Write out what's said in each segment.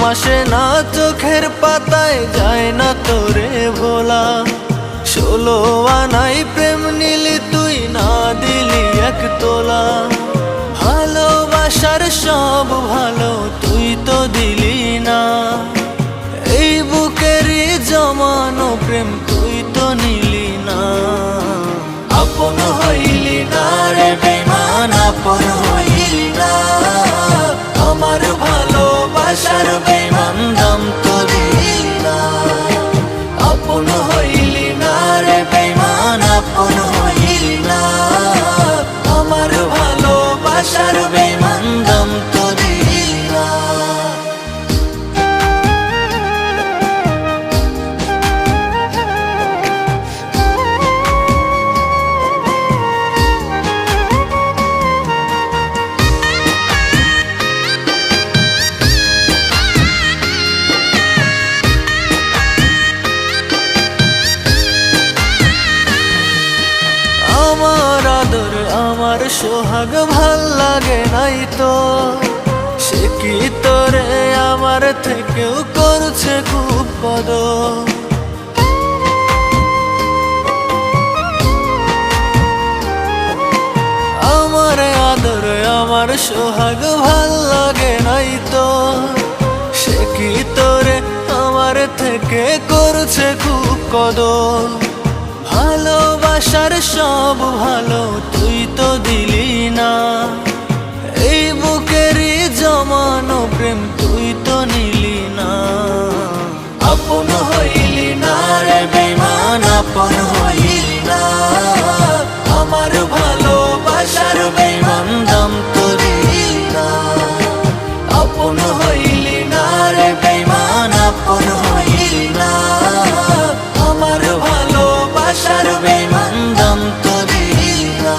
আসে না চোখের পাতায়, যায় না তোরে ভোলা। 16 আনাই প্রেম নিলি তুই, না দিলি 1 তোলা। ভালোবাসার সব ভালো তুই তো দিলি না, এই বুকেরই জমানো প্রেম তুই তো নিলি না। আপন হইলি না রে বেঈমান, আপন হইলি না। আমার ভালোবাসার বেঈমান দাম তো দিলি না। আপন হইলি না রে বেঈমান, আপন হইলি না। আমার ভালোবাসার বেঈমান দাম তো দিলি না। আমার আদর আমার সোহাগ ভাল লাগে নাই তো, সে কি তোরে আমার থেকেও করছে খুব কদর। আমার আদর আমার সোহাগ ভাল লাগে নাই তো, সে কি তোরে আমার থেকে করছে খুব কদর। ভালোবাসার সব ভালো তুই তো দিলি না, এই বুকেরই জমানো প্রেম তুই তো নিলি না। আপন হইলি না রে বেঈমান, আপন হইলি না। আমার ভালোবাসার বেঈমান দাম তো দিলি না। আপন হইলি না রে বেঈমান, আপন হইলি না। আমার ভালোবাসার বেঈমান দাম তো দিলি না।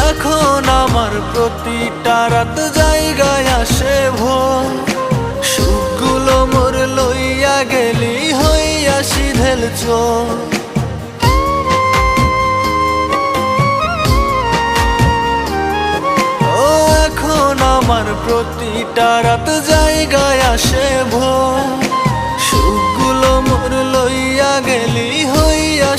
এখন আমার প্রতিটা রাত জায়গায় আসে ভোর, সুখগুলো মোর লইয়া গেলি হইয়া সিধেল চোর। ও এখন আমার প্রতিটা রাত জায়গায় আসে ভোর, সুখগুলো মোর লইয়া গেলি হইয়া